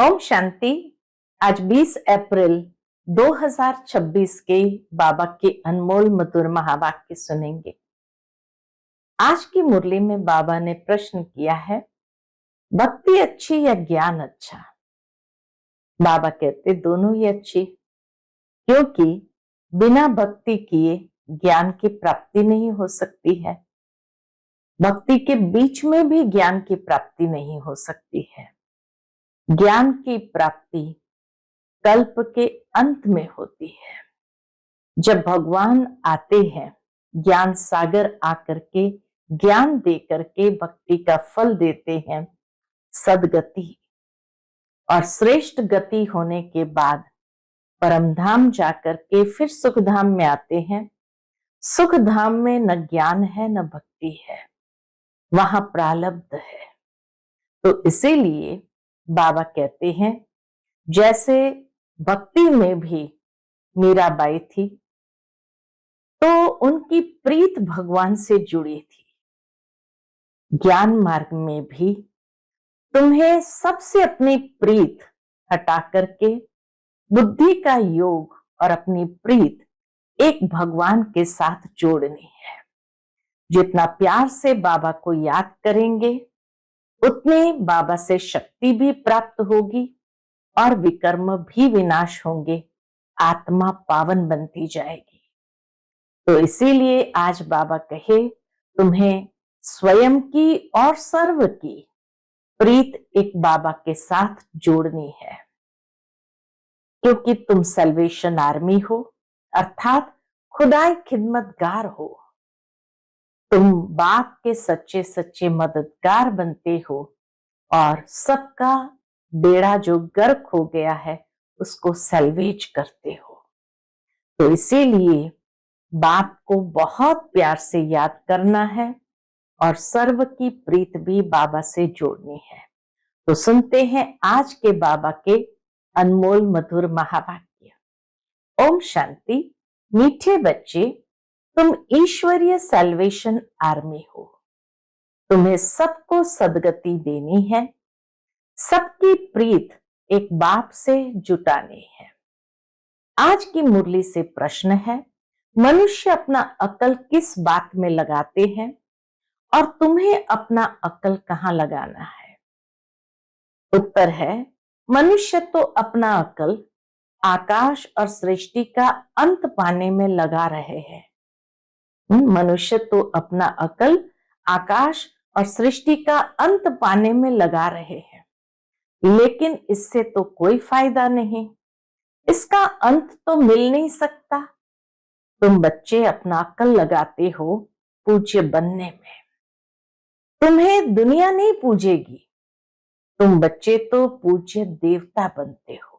ओम शांति। आज 20 अप्रैल 2026 के बाबा के अनमोल मधुर महावाक्य सुनेंगे। आज की मुरली में बाबा ने प्रश्न किया है, भक्ति अच्छी या ज्ञान अच्छा? बाबा कहते दोनों ही अच्छी, क्योंकि बिना भक्ति किए ज्ञान की प्राप्ति नहीं हो सकती है। भक्ति के बीच में भी ज्ञान की प्राप्ति नहीं हो सकती है। ज्ञान की प्राप्ति कल्प के अंत में होती है, जब भगवान आते हैं, ज्ञान सागर आकर के ज्ञान दे करके भक्ति का फल देते हैं, सदगति। और श्रेष्ठ गति होने के बाद परमधाम जाकर के फिर सुखधाम में आते हैं। सुखधाम में न ज्ञान है न भक्ति है, वहां प्रारब्ध है। तो इसीलिए बाबा कहते हैं, जैसे भक्ति में भी मीराबाई थी तो उनकी प्रीत भगवान से जुड़ी थी, ज्ञान मार्ग में भी तुम्हें सबसे अपनी प्रीत हटा करके बुद्धि का योग और अपनी प्रीत एक भगवान के साथ जोड़नी है। जितना प्यार से बाबा को याद करेंगे उतने बाबा से शक्ति भी प्राप्त होगी और विकर्म भी विनाश होंगे, आत्मा पावन बनती जाएगी। तो इसीलिए आज बाबा कहे, तुम्हें स्वयं की और सर्व की प्रीत एक बाबा के साथ जोड़नी है, क्योंकि तुम सल्वेशन आर्मी हो, अर्थात खुदाई खिदमतगार हो। तुम बाप के सच्चे सच्चे मददगार बनते हो और सबका बेड़ा जो गर्क हो गया है उसको सल्वेज करते हो। तो इसीलिए बाप को बहुत प्यार से याद करना है और सर्व की प्रीत भी बाबा से जोड़नी है। तो सुनते हैं आज के बाबा के अनमोल मधुर महावाक्य। ओम शांति। मीठे बच्चे, तुम ईश्वरीय सल्वेशन आर्मी हो। तुम्हें सबको सदगति देनी है, सबकी प्रीत एक बाप से जुटानी है। आज की मुरली से प्रश्न है, मनुष्य अपना अकल किस बात में लगाते हैं और तुम्हें अपना अकल कहाँ लगाना है? उत्तर है, मनुष्य तो अपना अकल आकाश और सृष्टि का अंत पाने में लगा रहे हैं। मनुष्य तो अपना अकल आकाश और सृष्टि का अंत पाने में लगा रहे हैं, लेकिन इससे तो कोई फायदा नहीं, इसका अंत तो मिल नहीं सकता। तुम बच्चे अपना अकल लगाते हो पूज्य बनने में, तुम्हें दुनिया नहीं पूजेगी, तुम बच्चे तो पूज्य देवता बनते हो।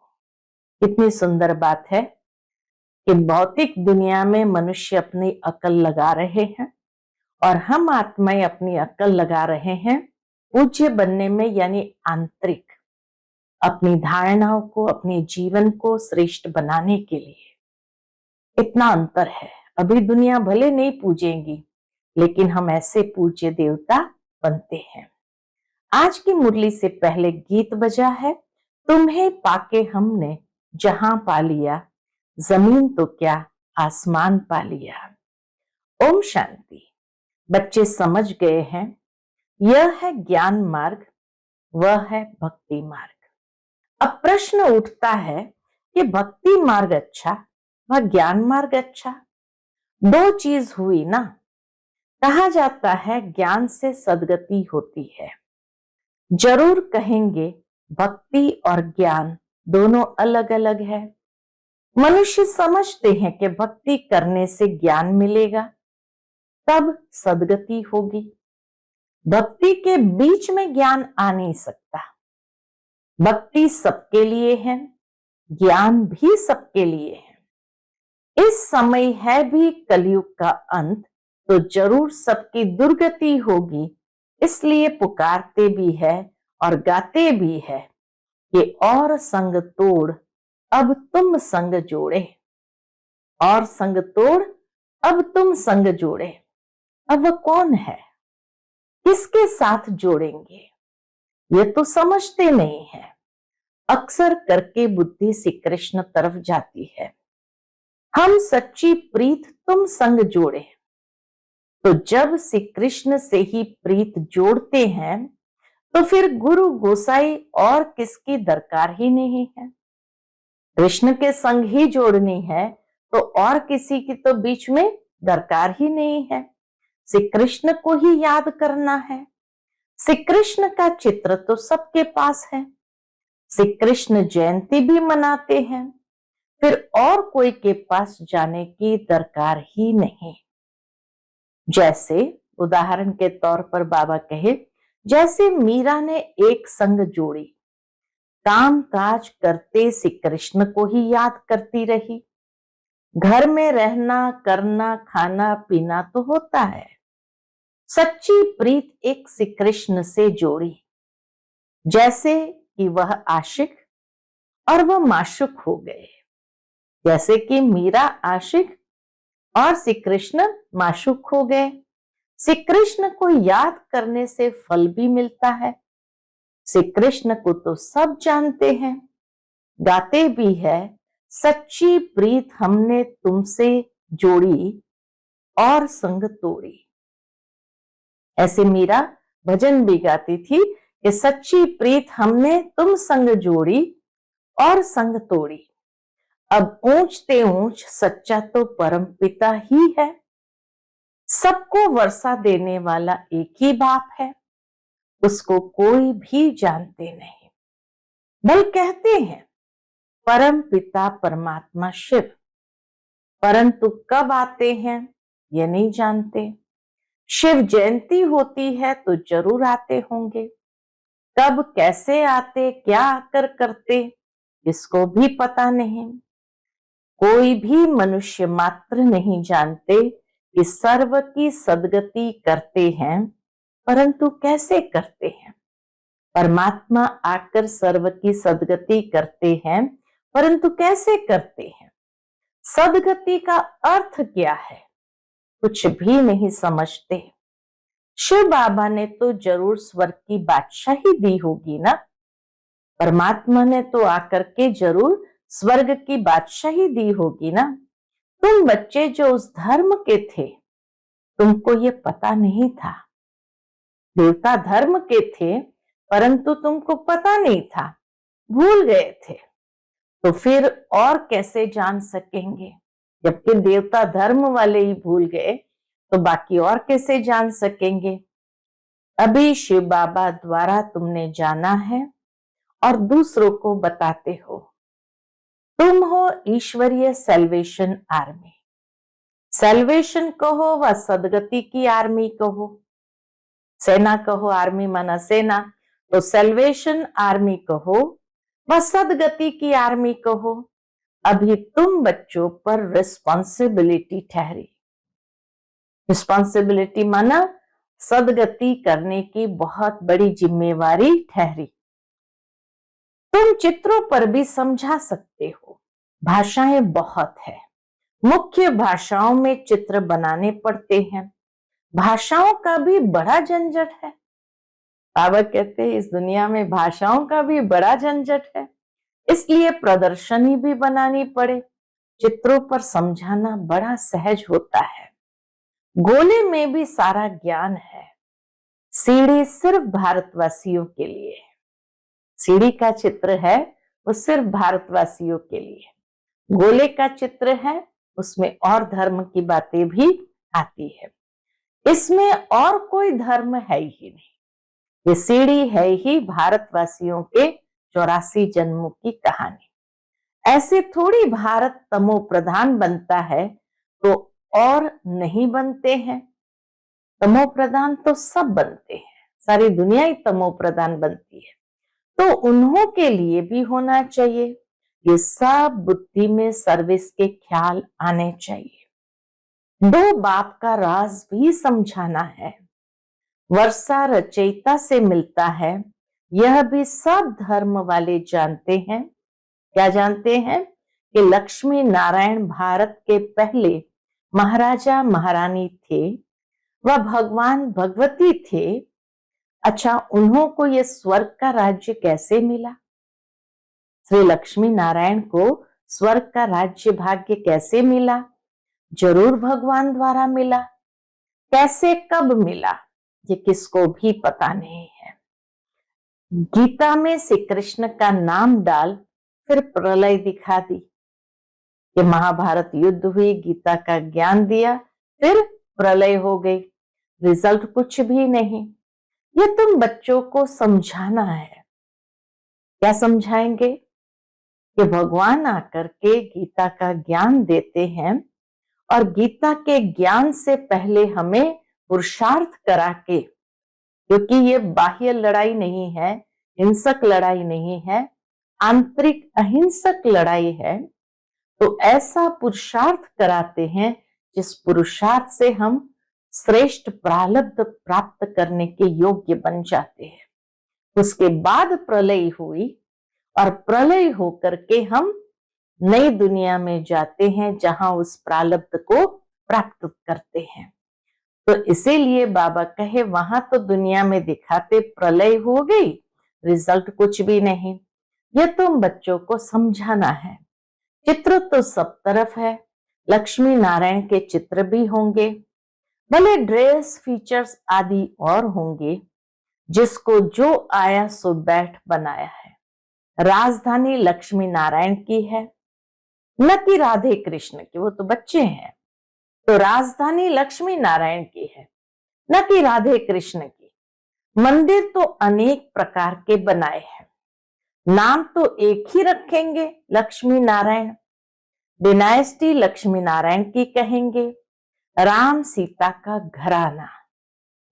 कितनी सुंदर बात है कि भौतिक दुनिया में मनुष्य अपनी अकल लगा रहे हैं और हम आत्माएं अपनी अकल लगा रहे हैं पूज्य बनने में, यानी आंतरिक अपनी धारणाओं को, अपने जीवन को श्रेष्ठ बनाने के लिए। इतना अंतर है। अभी दुनिया भले नहीं पूजेगी, लेकिन हम ऐसे पूज्य देवता बनते हैं। आज की मुरली से पहले गीत बजा है, तुम्हें पाके हमने जहां पा लिया, जमीन तो क्या आसमान पा लिया। ओम शांति। बच्चे समझ गए हैं, यह है ज्ञान मार्ग, वह है भक्ति मार्ग। अब प्रश्न उठता है कि भक्ति मार्ग अच्छा व ज्ञान मार्ग अच्छा? दो चीज हुई ना। कहा जाता है ज्ञान से सदगति होती है। जरूर कहेंगे भक्ति और ज्ञान दोनों अलग अलग है। मनुष्य समझते हैं कि भक्ति करने से ज्ञान मिलेगा, तब सदगति होगी। भक्ति के बीच में ज्ञान आ नहीं सकता। भक्ति सबके लिए है, ज्ञान भी सबके लिए है। इस समय है भी कलयुग का अंत, तो जरूर सबकी दुर्गति होगी। इसलिए पुकारते भी है और गाते भी है कि और संग तोड़ अब तुम संग जोड़े, और संग तोड़ अब तुम संग जोड़े। अब वह कौन है, किसके साथ जोड़ेंगे, ये तो समझते नहीं है। अक्सर करके बुद्धि श्री कृष्ण तरफ जाती है। हम सच्ची प्रीत तुम संग जोड़े। तो जब श्री कृष्ण से ही प्रीत जोड़ते हैं तो फिर गुरु गोसाई और किसकी दरकार ही नहीं है। कृष्ण के संग ही जोड़नी है तो और किसी की तो बीच में दरकार ही नहीं है। श्री कृष्ण को ही याद करना है। श्री कृष्ण का चित्र तो सबके पास है। श्री कृष्ण जयंती भी मनाते हैं, फिर और कोई के पास जाने की दरकार ही नहीं। जैसे उदाहरण के तौर पर बाबा कहे, जैसे मीरा ने एक संग जोड़ी, काम काज करते श्री कृष्ण को ही याद करती रही। घर में रहना करना खाना पीना तो होता है, सच्ची प्रीत एक श्री कृष्ण से जोड़ी। जैसे कि वह आशिक और वह माशूक हो गए, जैसे कि मीरा आशिक और श्री कृष्ण माशूक हो गए। श्री कृष्ण को याद करने से फल भी मिलता है। श्री कृष्ण को तो सब जानते हैं, गाते भी है, सच्ची प्रीत हमने तुमसे जोड़ी और संग तोड़ी। ऐसे मीरा भजन भी गाती थी कि सच्ची प्रीत हमने तुम संग जोड़ी और संग तोड़ी। अब ऊंच ते ऊंच सच्चा तो परम पिता ही है। सबको वर्षा देने वाला एक ही बाप है, उसको कोई भी जानते नहीं। बल कहते हैं परम पिता परमात्मा शिव, परंतु कब आते हैं ये नहीं जानते। शिव जयंती होती है तो जरूर आते होंगे, कब कैसे आते क्या आकर करते इसको भी पता नहीं। कोई भी मनुष्य मात्र नहीं जानते कि सर्व की सदगति करते हैं, परंतु कैसे करते हैं। परमात्मा आकर सर्व की सदगति करते हैं, परंतु कैसे करते हैं। सदगति का अर्थ क्या है कुछ भी नहीं समझते। शिव बाबा ने तो जरूर स्वर्ग की बादशाही दी होगी ना। परमात्मा ने तो आकर के जरूर स्वर्ग की बादशाही दी होगी ना। तुम बच्चे जो उस धर्म के थे, तुमको ये पता नहीं था। देवता धर्म के थे परंतु तुमको पता नहीं था, भूल गए थे। तो फिर और कैसे जान सकेंगे। जबकि देवता धर्म वाले ही भूल गए तो बाकी और कैसे जान सकेंगे। अभी शिव बाबा द्वारा तुमने जाना है और दूसरों को बताते हो। तुम हो ईश्वरीय सेल्वेशन आर्मी। सेल्वेशन कहो व सदगति की आर्मी कहो। सेना कहो, आर्मी माना सेना, तो सेल्वेशन आर्मी कहो व सदगति की आर्मी कहो। अभी तुम बच्चों पर रिस्पॉन्सिबिलिटी ठहरी। रिस्पॉन्सिबिलिटी माना सदगति करने की बहुत बड़ी जिम्मेवारी ठहरी। तुम चित्रों पर भी समझा सकते हो। भाषाएं बहुत है, मुख्य भाषाओं में चित्र बनाने पड़ते हैं। भाषाओं का भी बड़ा झंझट है। बाबा कहते हैं इस दुनिया में भाषाओं का भी बड़ा झंझट है, इसलिए प्रदर्शनी भी बनानी पड़े। चित्रों पर समझाना बड़ा सहज होता है। गोले में भी सारा ज्ञान है। सीढ़ी सिर्फ भारतवासियों के लिए है। सीढ़ी का चित्र है वो सिर्फ भारतवासियों के लिए। गोले का चित्र है उसमें और धर्म की बातें भी आती है। इसमें और कोई धर्म है ही नहीं। ये सीढ़ी है ही भारतवासियों के 84 जन्मों की कहानी। ऐसे थोड़ी भारत तमो प्रधान बनता है तो और नहीं बनते हैं। तमो प्रधान तो सब बनते हैं, सारी दुनिया ही तमो प्रधान बनती है। तो उन्हों के लिए भी होना चाहिए। ये सब बुद्धि में सर्विस के ख्याल आने चाहिए। दो बाप का राज भी समझाना है। वर्षा रचयिता से मिलता है, यह भी सब धर्म वाले जानते हैं। क्या जानते हैं कि लक्ष्मी नारायण भारत के पहले महाराजा महारानी थे, वह भगवान भगवती थे। अच्छा, उन्हों को यह स्वर्ग का राज्य कैसे मिला। श्री लक्ष्मी नारायण को स्वर्ग का राज्य भाग्य कैसे मिला? जरूर भगवान द्वारा मिला। कैसे, कब मिला, ये किसको भी पता नहीं है। गीता में श्री कृष्ण का नाम डाल फिर प्रलय दिखा दी। ये महाभारत युद्ध हुई, गीता का ज्ञान दिया, फिर प्रलय हो गई, रिजल्ट कुछ भी नहीं। ये तुम बच्चों को समझाना है। क्या समझाएंगे? कि भगवान आकर के गीता का ज्ञान देते हैं और गीता के ज्ञान से पहले हमें पुरुषार्थ करा के, क्योंकि ये बाह्य लड़ाई नहीं है, हिंसक लड़ाई नहीं है, आंतरिक अहिंसक लड़ाई है, तो ऐसा पुरुषार्थ कराते हैं जिस पुरुषार्थ से हम श्रेष्ठ प्रारब्ध प्राप्त करने के योग्य बन जाते हैं। उसके बाद प्रलय हुई और प्रलय होकर के हम नई दुनिया में जाते हैं जहां उस प्रारब्ध को प्राप्त करते हैं। तो इसीलिए बाबा कहे वहां तो दुनिया में दिखाते प्रलय हो गई, रिजल्ट कुछ भी नहीं। ये तुम बच्चों को समझाना है। चित्र तो सब तरफ है, लक्ष्मी नारायण के चित्र भी होंगे, भले ड्रेस फीचर्स आदि और होंगे, जिसको जो आया सो बैठ बनाया है। राजधानी लक्ष्मी नारायण की है, न कि राधे कृष्ण की, वो तो बच्चे हैं। तो राजधानी लक्ष्मी नारायण की है, न कि राधे कृष्ण की। मंदिर तो अनेक प्रकार के बनाए हैं, नाम तो एक ही रखेंगे, लक्ष्मी नारायण। डिनाइस्टी लक्ष्मी नारायण की कहेंगे। राम सीता का घराना,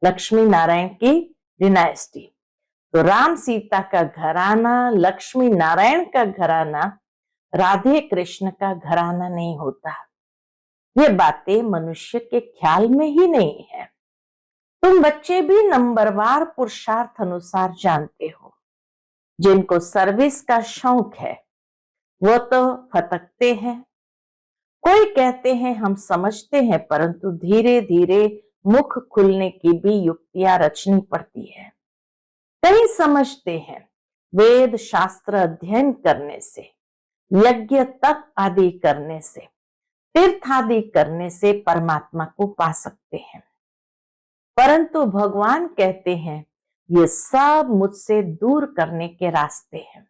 लक्ष्मी नारायण की डिनाइस्टी। तो राम सीता का घराना, लक्ष्मी नारायण का घराना, राधे कृष्ण का घराना नहीं होता। ये बातें मनुष्य के ख्याल में ही नहीं है। तुम बच्चे भी नंबरवार पुरुषार्थ अनुसार जानते हो। जिनको सर्विस का शौक है वो तो फतकते हैं। कोई कहते हैं हम समझते हैं, परंतु धीरे धीरे मुख खुलने की भी युक्तियां रचनी पड़ती है। कहीं समझते हैं वेद शास्त्र अध्ययन करने से, यज्ञ तप आदि करने से, तीर्थ आदि करने से परमात्मा को पा सकते हैं। परंतु भगवान कहते हैं ये सब मुझसे दूर करने के रास्ते हैं।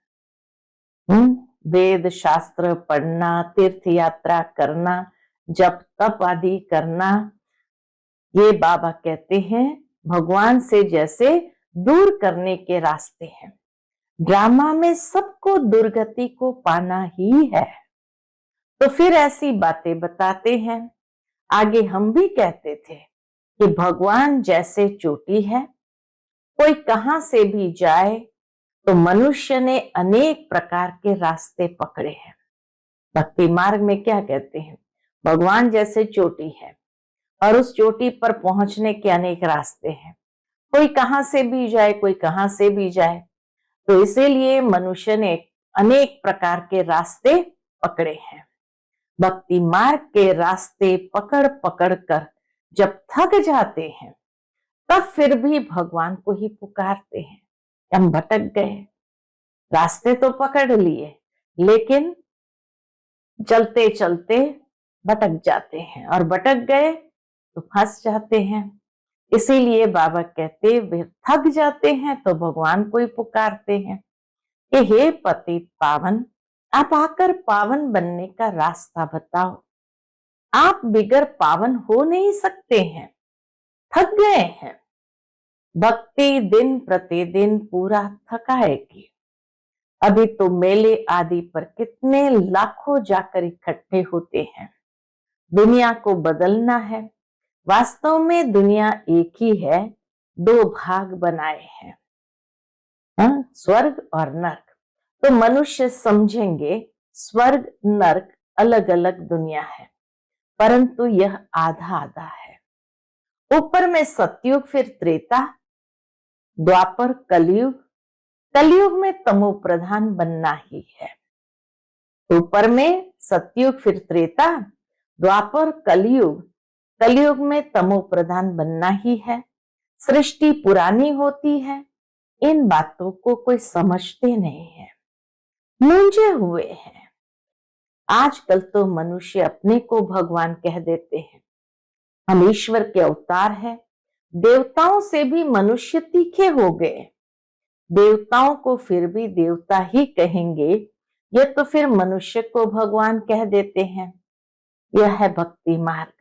वेद शास्त्र पढ़ना, तीर्थ यात्रा करना, जप तप आदि करना, ये बाबा कहते हैं भगवान से जैसे दूर करने के रास्ते हैं। ड्रामा में सबको दुर्गति को पाना ही है, तो फिर ऐसी बातें बताते हैं। आगे हम भी कहते थे कि भगवान जैसे चोटी है, कोई कहां से भी जाए, तो मनुष्य ने अनेक प्रकार के रास्ते पकड़े हैं। भक्ति मार्ग में क्या कहते हैं? भगवान जैसे चोटी है और उस चोटी पर पहुंचने के अनेक रास्ते हैं। कोई कहां से भी जाए, कोई कहां से भी जाए, तो इसीलिए मनुष्य ने अनेक प्रकार के रास्ते पकड़े हैं। भक्ति मार्ग के रास्ते पकड़ पकड़ कर जब थक जाते हैं, तब फिर भी भगवान को ही पुकारते हैं। हम भटक गए, रास्ते तो पकड़ लिए, लेकिन चलते चलते भटक जाते हैं, और भटक गए तो फंस जाते हैं। इसीलिए बाबा कहते वे थक जाते हैं तो भगवान को ही पुकारते हैं कि हे पतित पावन, आप आकर पावन बनने का रास्ता बताओ। आप बिगर पावन हो नहीं सकते हैं, थक गए हैं। भक्ति दिन प्रतिदिन पूरा थकाएगी। अभी तो मेले आदि पर कितने लाखों जाकर इकट्ठे होते हैं। दुनिया को बदलना है। वास्तव में दुनिया एक ही है, दो भाग बनाए हैं, स्वर्ग और नर्क। तो मनुष्य समझेंगे स्वर्ग नर्क अलग अलग दुनिया है, परंतु यह आधा आधा है। ऊपर में सतयुग, फिर त्रेता, द्वापर, कलयुग। कलयुग में तमो प्रधान बनना ही है। ऊपर में सतयुग, फिर त्रेता, द्वापर, कलयुग। कलयुग में तमो प्रधान बनना ही है। सृष्टि पुरानी होती है, इन बातों को कोई समझते नहीं है। मूंझे हुए हैं। आजकल तो मनुष्य अपने को भगवान कह देते हैं। हम ईश्वर के अवतार हैं। देवताओं से भी मनुष्य तीखे हो गए। देवताओं को फिर भी देवता ही कहेंगे, ये तो फिर मनुष्य को भगवान कह देते हैं। यह है भक्ति मार्ग।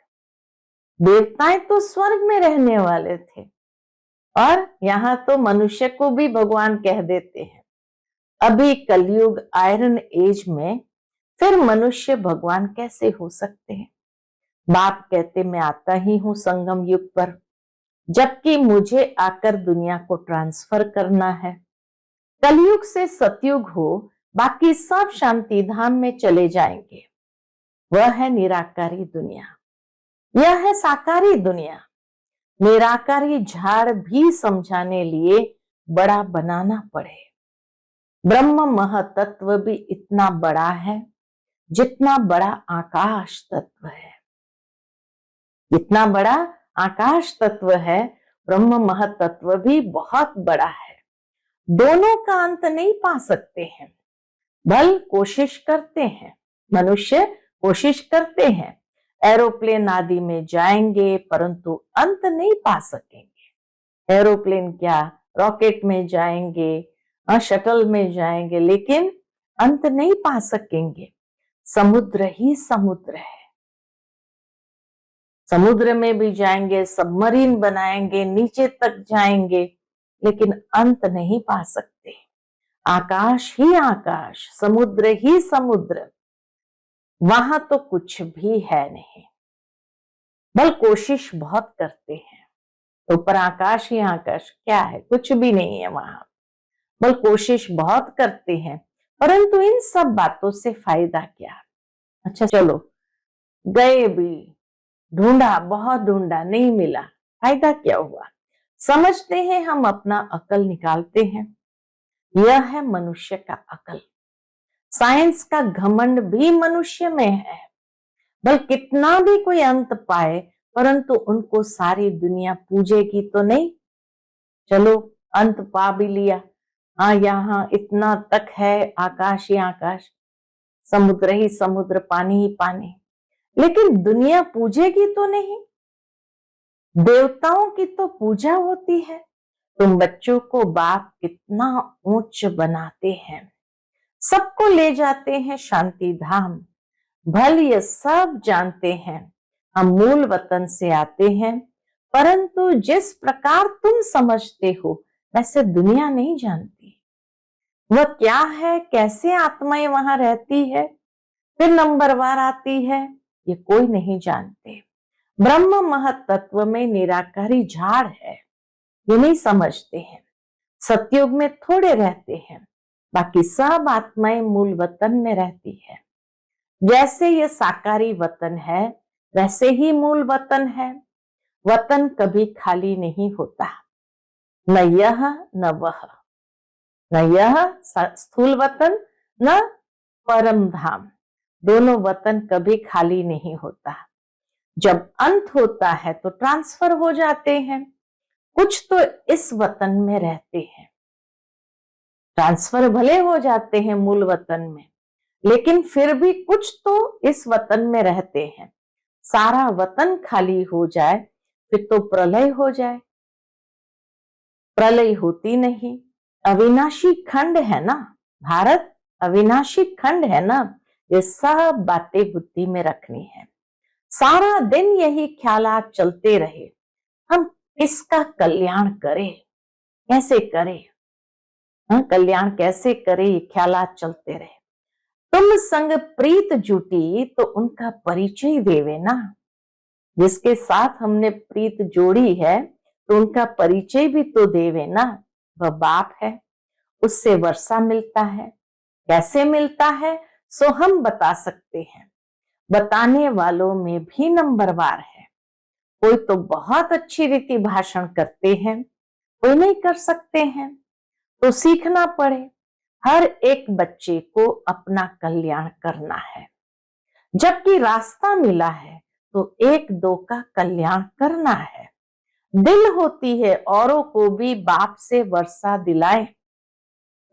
देवताएं तो स्वर्ग में रहने वाले थे और यहाँ तो मनुष्य को भी भगवान कह देते हैं। अभी कलयुग आयरन एज में फिर मनुष्य भगवान कैसे हो सकते हैं? बाप कहते मैं आता ही हूं संगम युग पर, जबकि मुझे आकर दुनिया को ट्रांसफर करना है। कलयुग से सतयुग हो, बाकी सब शांति धाम में चले जाएंगे। वह है निराकारी दुनिया, यह है साकारी दुनिया। निराकारी झाड़ भी समझाने लिए बड़ा बनाना पड़े। ब्रह्म महतत्व भी इतना बड़ा है जितना बड़ा आकाश तत्व है। जितना बड़ा आकाश तत्व है, ब्रह्म महतत्व भी बहुत बड़ा है। दोनों का अंत नहीं पा सकते हैं। बल कोशिश करते हैं, मनुष्य कोशिश करते हैं, एरोप्लेन आदि में जाएंगे, परंतु अंत नहीं पा सकेंगे। एरोप्लेन क्या, रॉकेट में जाएंगे, शटल में जाएंगे, लेकिन अंत नहीं पा सकेंगे। समुद्र ही समुद्र है। समुद्र में भी जाएंगे, सबमरीन बनाएंगे, नीचे तक जाएंगे, लेकिन अंत नहीं पा सकते। आकाश ही आकाश, समुद्र ही समुद्र, वहां तो कुछ भी है नहीं। बल कोशिश बहुत करते हैं, तो पर आकाश ही आकाश क्या है? कुछ भी नहीं है वहां। बल कोशिश बहुत करते हैं, परंतु इन सब बातों से फायदा क्या? अच्छा चलो, गए भी, ढूंढा, बहुत ढूंढा, नहीं मिला, फायदा क्या हुआ? समझते हैं हम, अपना अकल निकालते हैं। यह है मनुष्य का अकल। साइंस का घमंड भी मनुष्य में है। बल कितना भी कोई अंत पाए, परंतु उनको सारी दुनिया पूजेगी तो नहीं। चलो अंत पा भी लिया, हाँ यहाँ इतना तक है, आकाश ही आकाश, समुद्र ही समुद्र, पानी ही पानी, लेकिन दुनिया पूजेगी तो नहीं। देवताओं की तो पूजा होती है। तुम बच्चों को बाप कितना ऊंच बनाते हैं, सबको ले जाते हैं शांति धाम। भल ये सब जानते हैं हम मूल वतन से आते हैं, परंतु जिस प्रकार तुम समझते हो वैसे दुनिया नहीं जानती। वह क्या है, कैसे आत्माएं वहां रहती है, फिर नंबरवार आती है, ये कोई नहीं जानते। ब्रह्म महतत्व में निराकारी झाड़ है, ये नहीं समझते हैं। सतयुग में थोड़े रहते हैं, बाकी सब आत्माएं मूल वतन में रहती है। जैसे ये साकारी वतन है, वैसे ही मूल वतन है। वतन कभी खाली नहीं होता, न यह न वह, न यह स्थूल वतन न परम धाम। दोनों वतन कभी खाली नहीं होता। जब अंत होता है तो ट्रांसफर हो जाते हैं। कुछ तो इस वतन में रहते हैं, ट्रांसफर भले हो जाते हैं मूल वतन में, लेकिन फिर भी कुछ तो इस वतन में रहते हैं। सारा वतन खाली हो जाए फिर तो प्रलय हो जाए। प्रलय होती नहीं। अविनाशी खंड है ना भारत, अविनाशी खंड है ना। ये सब बातें बुद्धि में रखनी है। सारा दिन यही ख्यालात चलते रहे, हम किसका कल्याण करें, कैसे करें, कल्याण कैसे करें, ये ख्यालात चलते रहे। तुम संग प्रीत जुटी तो उनका परिचय देवे ना। जिसके साथ हमने प्रीत जोड़ी है तो उनका परिचय भी तो देवे ना। वह बाप है, उससे वर्षा मिलता है। कैसे मिलता है सो हम बता सकते हैं। बताने वालों में भी नंबरवार है। कोई तो बहुत अच्छी रीति भाषण करते हैं, कोई नहीं कर सकते हैं, तो सीखना पड़े। हर एक बच्चे को अपना कल्याण करना है। जबकि रास्ता मिला है तो एक दो का कल्याण करना है। दिल होती है औरों को भी बाप से वर्षा दिलाए,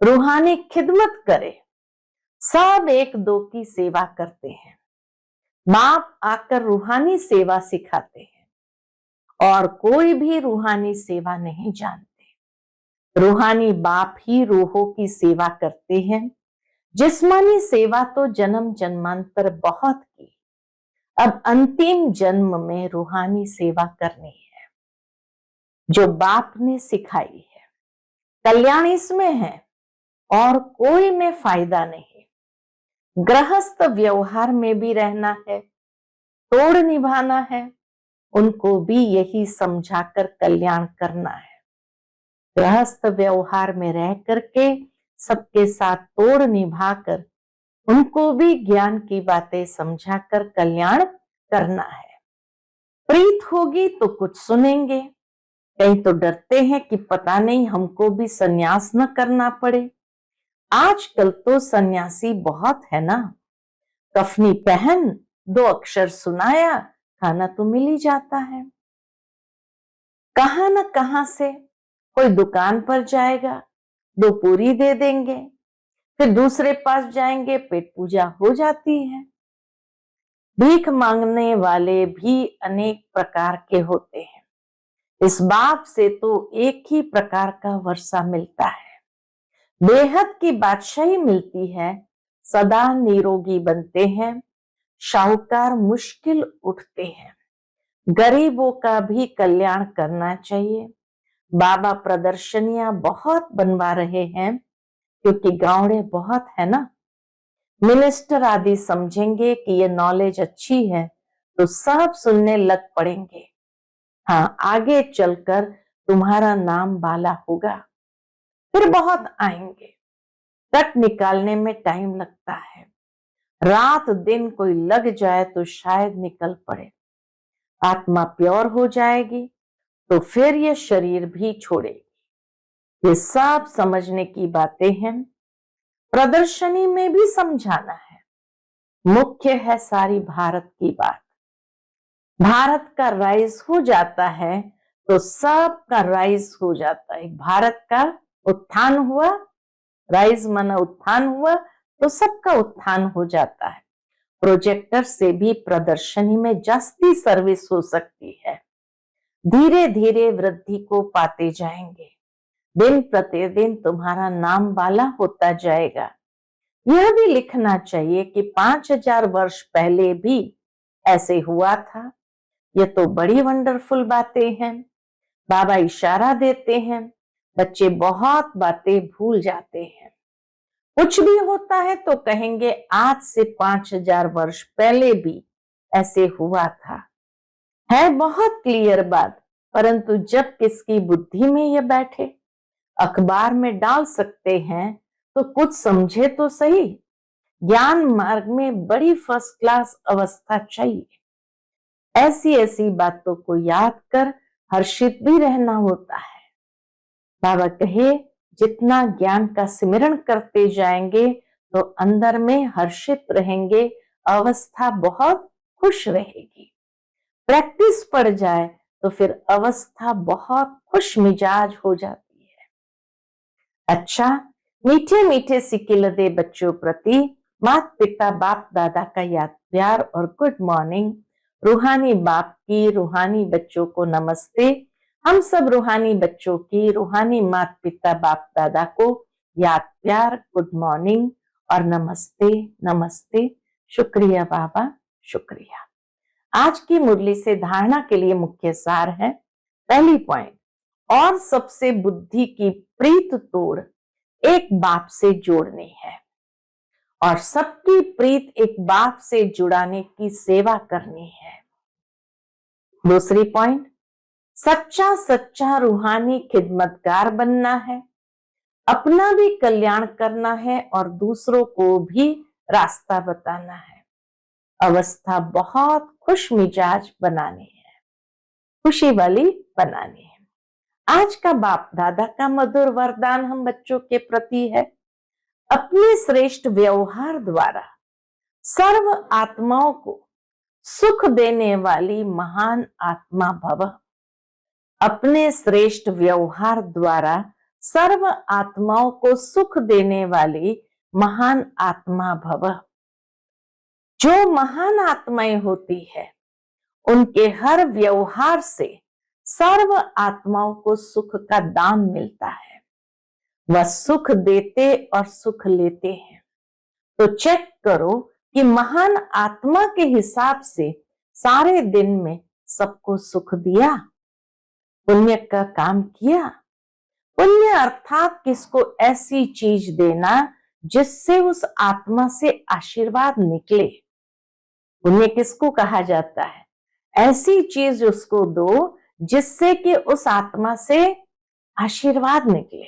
रूहानी खिदमत करे। सब एक दो की सेवा करते हैं। बाप आकर रूहानी सेवा सिखाते हैं और कोई भी रूहानी सेवा नहीं जानते। रूहानी बाप ही रूहों की सेवा करते हैं। जिस्मानी सेवा तो जन्म जन्मांतर बहुत की, अब अंतिम जन्म में रूहानी सेवा करनी है जो बाप ने सिखाई है। कल्याण इसमें है और कोई में फायदा नहीं। गृहस्थ व्यवहार में भी रहना है, तोड़ निभाना है, उनको भी यही समझाकर कल्याण करना है। गृहस्थ व्यवहार में रह करके सबके साथ तोड़ निभाकर उनको भी ज्ञान की बातें समझाकर कल्याण करना है। प्रीत होगी तो कुछ सुनेंगे, कहीं तो डरते हैं कि पता नहीं हमको भी सन्यास न करना पड़े। आजकल तो सन्यासी बहुत है ना, कफनी पहन, 2 अक्षर सुनाया, खाना तो मिल ही जाता है। कहां न कहां से कोई दुकान पर जाएगा, 2 पूरी दे देंगे, फिर दूसरे पास जाएंगे, पेट पूजा हो जाती है। भीख मांगने वाले भी अनेक प्रकार के होते हैं। इस बाप से तो एक ही प्रकार का वर्षा मिलता है, बेहद की बादशाही मिलती है। सदा निरोगी बनते हैं, शाहूकार मुश्किल उठते हैं। गरीबों का भी कल्याण करना चाहिए। बाबा प्रदर्शनियां बहुत बनवा रहे हैं क्योंकि गावड़े बहुत है ना। मिनिस्टर आदि समझेंगे कि ये नॉलेज अच्छी है तो सब सुनने लग पड़ेंगे। हाँ, आगे चलकर तुम्हारा नाम बाला होगा। फिर बहुत आएंगे। कट निकालने में टाइम लगता है, रात दिन कोई लग जाए तो शायद निकल पड़े। आत्मा प्योर हो जाएगी तो फिर ये शरीर भी छोड़ेगी। ये सब समझने की बातें हैं, प्रदर्शनी में भी समझाना है। मुख्य है सारी भारत की बात। भारत का राइज हो जाता है तो सबका राइज हो जाता है। भारत का उत्थान हुआ, राइज माना उत्थान हुआ, तो सबका उत्थान हो जाता है। प्रोजेक्टर से भी प्रदर्शनी में जास्ती सर्विस हो सकती है। धीरे धीरे वृद्धि को पाते जाएंगे। दिन प्रतिदिन तुम्हारा नाम बाला होता जाएगा। यह भी लिखना चाहिए कि 5000 वर्ष पहले भी ऐसे हुआ था। ये तो बड़ी वंडरफुल बातें हैं। बाबा इशारा देते हैं, बच्चे बहुत बातें भूल जाते हैं। कुछ भी होता है तो कहेंगे आज से 5000 वर्ष पहले भी ऐसे हुआ था। है बहुत क्लियर बात, परंतु जब किसकी बुद्धि में ये बैठे, अखबार में डाल सकते हैं तो कुछ समझे तो सही। ज्ञान मार्ग में बड़ी फर्स्ट क्लास अवस्था चाहिए। ऐसी ऐसी बातों को याद कर हर्षित भी रहना होता है। बाबा कहे जितना ज्ञान का सिमरण करते जाएंगे तो अंदर में हर्षित रहेंगे, अवस्था बहुत खुश रहेगी। प्रैक्टिस पड़ जाए तो फिर अवस्था बहुत खुश मिजाज हो जाती है। अच्छा, मीठे मीठे सिकिलदे बच्चों प्रति माता पिता बाप दादा का याद प्यार और गुड मॉर्निंग। रूहानी बाप की रूहानी बच्चों को नमस्ते। हम सब रूहानी बच्चों की रूहानी माता पिता बाप दादा को याद प्यार, गुड मॉर्निंग और नमस्ते नमस्ते। शुक्रिया बाबा, शुक्रिया। आज की मुरली से धारणा के लिए मुख्य सार है। पहली पॉइंट, और सबसे बुद्धि की प्रीत तोड़ एक बाप से जोड़नी है और सबकी प्रीत एक बाप से जुड़ाने की सेवा करनी है। दूसरी पॉइंट, सच्चा सच्चा रूहानी खिदमतगार बनना है, अपना भी कल्याण करना है और दूसरों को भी रास्ता बताना है। अवस्था बहुत खुश मिजाज बनानी है, खुशी वाली बनानी है। आज का बाप दादा का मधुर वरदान हम बच्चों के प्रति है, अपने श्रेष्ठ व्यवहार द्वारा सर्व आत्माओं को सुख देने वाली महान आत्मा भव। अपने श्रेष्ठ व्यवहार द्वारा सर्व आत्माओं को सुख देने वाली महान आत्मा भव। जो महान आत्माएं होती है उनके हर व्यवहार से सर्व आत्माओं को सुख का दान मिलता है। वह सुख देते और सुख लेते हैं। तो चेक करो कि महान आत्मा के हिसाब से सारे दिन में सबको सुख दिया, पुण्य का काम किया। पुण्य अर्थात किसको ऐसी चीज देना जिससे उस आत्मा से आशीर्वाद निकले। पुण्य किसको कहा जाता है? ऐसी चीज उसको दो जिससे कि उस आत्मा से आशीर्वाद निकले।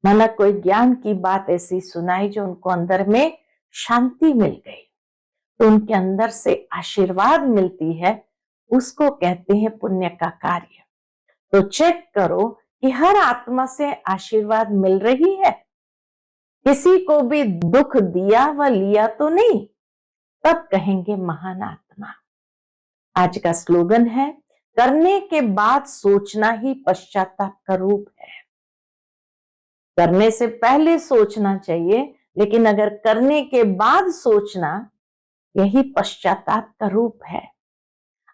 माना कोई ज्ञान की बात ऐसी सुनाई जो उनको अंदर में शांति मिल गई, तो उनके अंदर से आशीर्वाद मिलती है, उसको कहते हैं पुण्य का कार्य। तो चेक करो कि हर आत्मा से आशीर्वाद मिल रही है, किसी को भी दुख दिया व लिया तो नहीं, तब कहेंगे महान आत्मा। आज का स्लोगन है, करने के बाद सोचना ही पश्चाताप का रूप है। करने से पहले सोचना चाहिए, लेकिन अगर करने के बाद सोचना, यही पश्चाताप का रूप है।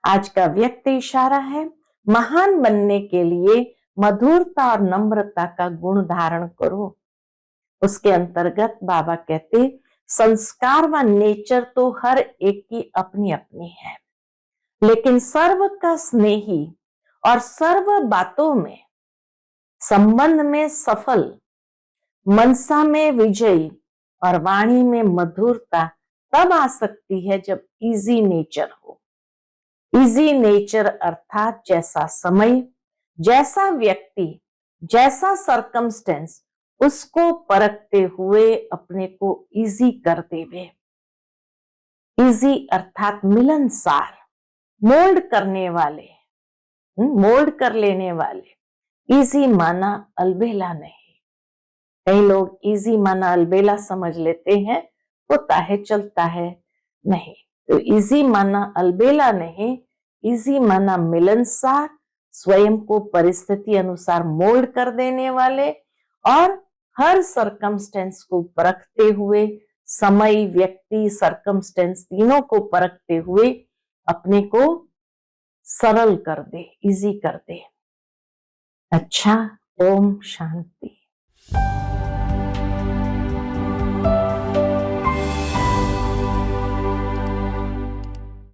आज का व्यक्त इशारा है, महान बनने के लिए मधुरता और नम्रता का गुण धारण करो। उसके अंतर्गत बाबा कहते, संस्कार व नेचर तो हर एक की अपनी अपनी है, लेकिन सर्व का स्नेही और सर्व बातों में, संबंध में सफल, मनसा में विजयी और वाणी में मधुरता तब आ सकती है जब इजी नेचर हो। इजी नेचर अर्थात जैसा समय, जैसा व्यक्ति, जैसा सरकमस्टेंस, उसको परखते हुए अपने को इजी कर देवे। इजी अर्थात मिलनसार, मोल्ड करने वाले, मोल्ड कर लेने वाले। इजी माना अलबेला नहीं। कई लोग इजी माना अलबेला समझ लेते हैं, होता है चलता है, नहीं। तो इजी माना अलबेला नहीं, इजी माना मिलनसार, स्वयं को परिस्थिति अनुसार मोल्ड कर देने वाले और हर सरकमस्टेंस को परखते हुए, समय, व्यक्ति, सरकमस्टेंस तीनों को परखते हुए अपने को सरल कर दे, इजी कर दे। अच्छा, ओम शांति।